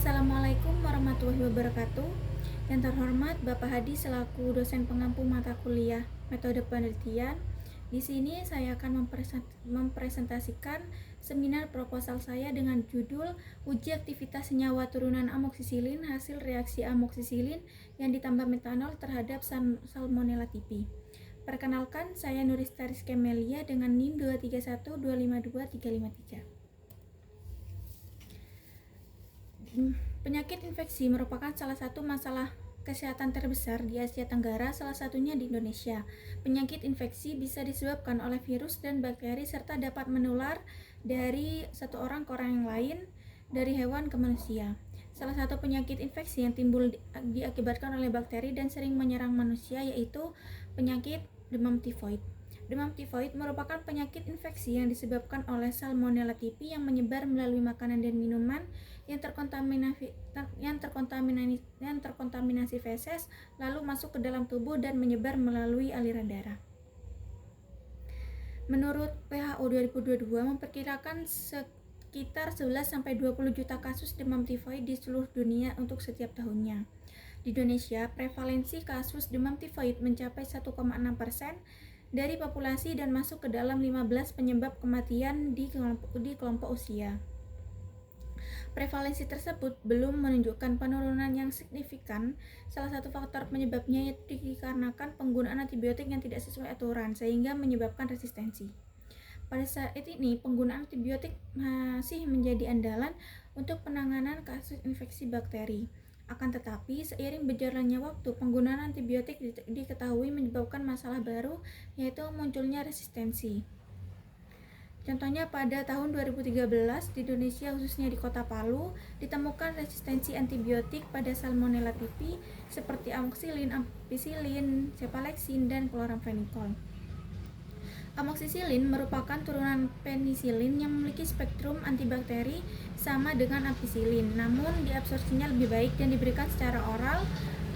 Assalamualaikum warahmatullahi wabarakatuh. Yang terhormat Bapak Hadi selaku dosen pengampu mata kuliah metode penelitian. Di sini saya akan mempresentasikan seminar proposal saya dengan judul Uji aktivitas senyawa turunan amoksisilin hasil reaksi amoksisilin yang ditambah metanol terhadap Salmonella typhi. Perkenalkan, saya Nurista Rizky Melia dengan NIM 231252353. Penyakit infeksi merupakan salah satu masalah kesehatan terbesar di Asia Tenggara, salah satunya di Indonesia. Penyakit infeksi bisa disebabkan oleh virus dan bakteri serta dapat menular dari satu orang ke orang yang lain, dari hewan ke manusia. Salah satu penyakit infeksi yang timbul diakibatkan oleh bakteri dan sering menyerang manusia yaitu penyakit demam tifoid. Demam tifoid merupakan penyakit infeksi yang disebabkan oleh Salmonella typhi yang menyebar melalui makanan dan minuman yang terkontaminasi feses lalu masuk ke dalam tubuh dan menyebar melalui aliran darah. Menurut WHO 2022 memperkirakan sekitar 11-20 juta kasus demam tifoid di seluruh dunia untuk setiap tahunnya. Di Indonesia, prevalensi kasus demam tifoid mencapai 1,6% dari populasi dan masuk ke dalam 15 penyebab kematian di kelompok usia. Prevalensi tersebut belum menunjukkan penurunan yang signifikan. Salah satu faktor penyebabnya yaitu dikarenakan penggunaan antibiotik yang tidak sesuai aturan sehingga menyebabkan resistensi. Pada saat ini, penggunaan antibiotik masih menjadi andalan untuk penanganan kasus infeksi bakteri. Akan tetapi, seiring berjalannya waktu, penggunaan antibiotik diketahui menyebabkan masalah baru, yaitu munculnya resistensi. Contohnya pada tahun 2013 di Indonesia, khususnya di Kota Palu, ditemukan resistensi antibiotik pada Salmonella typhi seperti amoxicillin, ampicillin, cefalexin, dan chloramphenicol. Amoxicillin merupakan turunan penisilin yang memiliki spektrum antibakteri sama dengan ampicillin, namun diabsorpsinya lebih baik dan diberikan secara oral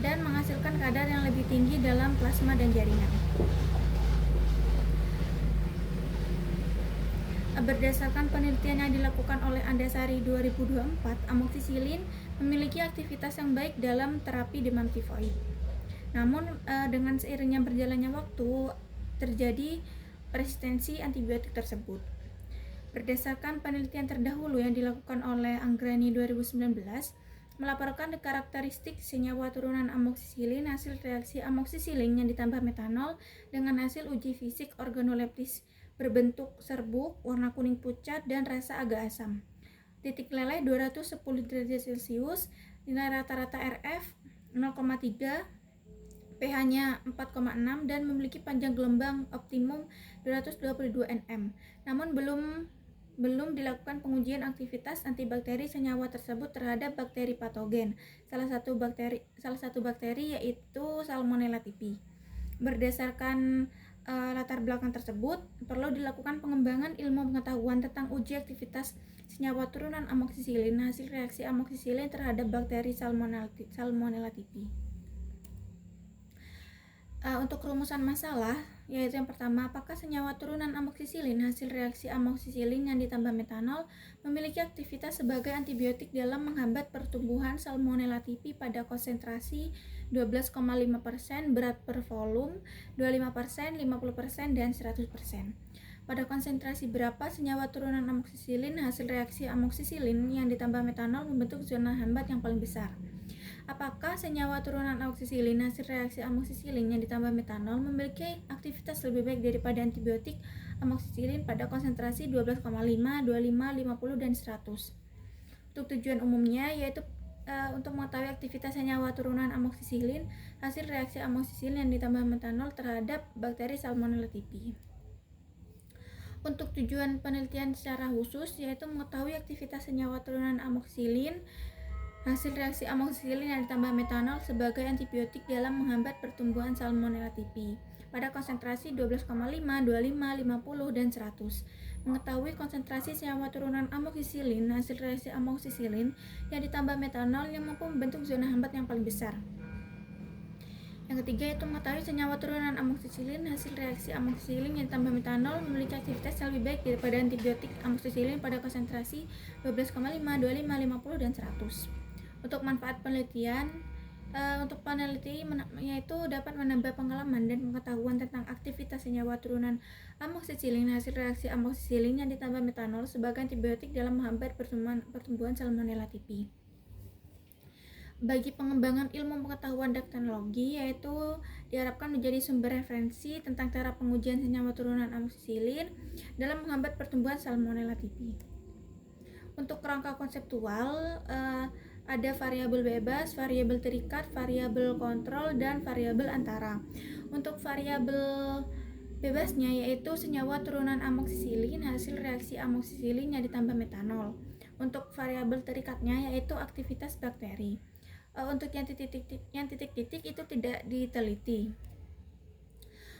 dan menghasilkan kadar yang lebih tinggi dalam plasma dan jaringan. Berdasarkan penelitian yang dilakukan oleh Andasari 2024, amoxicillin memiliki aktivitas yang baik dalam terapi demam tifoid. Namun dengan seiringnya berjalannya waktu terjadi resistensi antibiotik tersebut. Berdasarkan penelitian terdahulu yang dilakukan oleh Anggrani 2019, melaporkan karakteristik senyawa turunan amoxicillin hasil reaksi amoxicillin yang ditambah metanol dengan hasil uji fisik organoleptis berbentuk serbuk, warna kuning pucat, dan rasa agak asam. Titik leleh 210 derajat Celcius, nilai rata-rata RF 0,3, pH-nya 4,6 dan memiliki panjang gelombang optimum 222 nm. Namun belum dilakukan pengujian aktivitas antibakteri senyawa tersebut terhadap bakteri patogen. Salah satu bakteri yaitu Salmonella typhi. Berdasarkan latar belakang tersebut, perlu dilakukan pengembangan ilmu pengetahuan tentang uji aktivitas senyawa turunan amoxicillin hasil reaksi amoxicillin terhadap bakteri Salmonella typhi. Untuk rumusan masalah, yaitu yang pertama, apakah senyawa turunan amoxicillin hasil reaksi amoxicillin yang ditambah metanol memiliki aktivitas sebagai antibiotik dalam menghambat pertumbuhan Salmonella typhi pada konsentrasi 12,5%, berat per volume 25%, 50%, dan 100%. Pada konsentrasi berapa senyawa turunan amoxicillin hasil reaksi amoxicillin yang ditambah metanol membentuk zona hambat yang paling besar? Apakah senyawa turunan amoxicillin hasil reaksi amoxicillin yang ditambah metanol memiliki aktivitas lebih baik daripada antibiotik amoxicillin pada konsentrasi 12,5, 25, 50, dan 100? Untuk tujuan umumnya yaitu untuk mengetahui aktivitas senyawa turunan amoxicillin hasil reaksi amoxicillin yang ditambah metanol terhadap bakteri Salmonella typhi. Untuk tujuan penelitian secara khusus yaitu mengetahui aktivitas senyawa turunan amoxicillin hasil reaksi amoxicillin yang ditambah metanol sebagai antibiotik dalam menghambat pertumbuhan Salmonella typhi pada konsentrasi 12,5, 25, 50, dan 100. Mengetahui konsentrasi senyawa turunan amoxicillin hasil reaksi amoxicillin yang ditambah metanol yang mampu membentuk zona hambat yang paling besar. Yang ketiga yaitu mengetahui senyawa turunan amoxicillin hasil reaksi amoxicillin yang ditambah metanol memiliki aktivitas yang lebih baik daripada antibiotik amoxicillin pada konsentrasi 12,5, 25, 50, dan 100. Untuk manfaat penelitian, untuk peneliti yaitu dapat menambah pengalaman dan pengetahuan tentang aktivitas senyawa turunan amoksisilin hasil reaksi amoksisilin yang ditambah metanol sebagai antibiotik dalam menghambat pertumbuhan Salmonella typhi. Bagi pengembangan ilmu pengetahuan dan teknologi, yaitu diharapkan menjadi sumber referensi tentang cara pengujian senyawa turunan amoksisilin dalam menghambat pertumbuhan Salmonella typhi. Untuk kerangka konseptual, ada variabel bebas, variabel terikat, variabel kontrol, dan variabel antara. Untuk variabel bebasnya yaitu senyawa turunan amoksisilin hasil reaksi amoksisilin yang ditambah metanol. Untuk variabel terikatnya yaitu aktivitas bakteri. Untuk yang titik-titik itu tidak diteliti.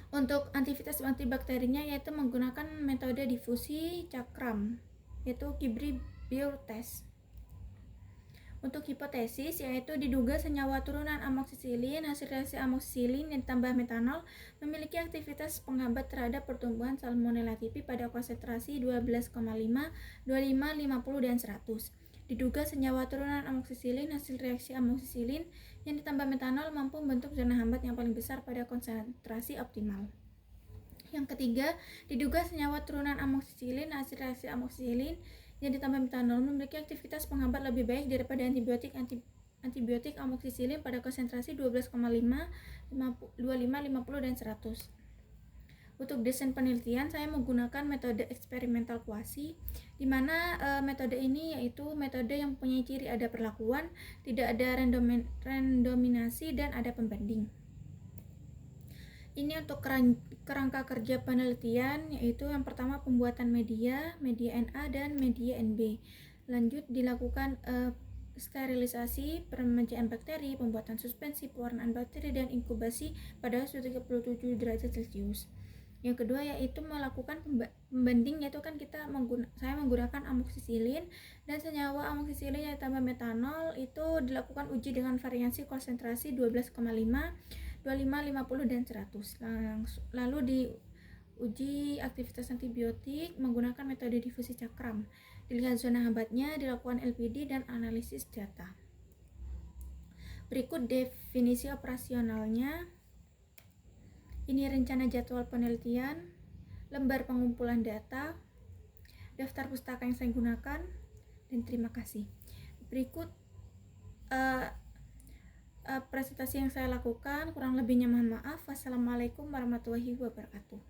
Untuk aktivitas antibakterinya yaitu menggunakan metode difusi cakram, yaitu Kibri-Burr test. Untuk hipotesis yaitu diduga senyawa turunan amoksisilin hasil reaksi amoksisilin yang ditambah metanol memiliki aktivitas penghambat terhadap pertumbuhan Salmonella typhi pada konsentrasi 12,5, 25, 50, dan 100. Diduga senyawa turunan amoksisilin hasil reaksi amoksisilin yang ditambah metanol mampu membentuk zona hambat yang paling besar pada konsentrasi optimal. Yang ketiga, diduga senyawa turunan amoksisilin hasil reaksi amoksisilin yang ditambah metanol memiliki aktivitas penghambat lebih baik daripada antibiotik amoksisilin pada konsentrasi 12,5, 25, 50, dan 100. Untuk desain penelitian, saya menggunakan metode eksperimental kuasi, di mana metode ini yaitu metode yang mempunyai ciri ada perlakuan, tidak ada randomisasi, dan ada pembanding. Ini untuk kerangka kerja penelitian, yaitu yang pertama pembuatan media NA dan media NB. Lanjut dilakukan sterilisasi, pemecahan bakteri, pembuatan suspensi, pewarnaan bakteri, dan inkubasi pada suhu 37 derajat Celcius. Yang kedua yaitu melakukan pembanding, yaitu kan saya menggunakan amoksisilin dan senyawa amoksisilin yang ditambah metanol itu dilakukan uji dengan variasi konsentrasi 12,5, 25, 50, dan 100. Lalu diuji aktivitas antibiotik menggunakan metode difusi cakram. Dilihat zona hambatnya, dilakukan LPD dan analisis data. Berikut definisi operasionalnya. Ini rencana jadwal penelitian, lembar pengumpulan data, daftar pustaka yang saya gunakan, dan terima kasih. Berikut presentasi yang saya lakukan, kurang lebihnya mohon maaf. Wassalamualaikum warahmatullahi wabarakatuh.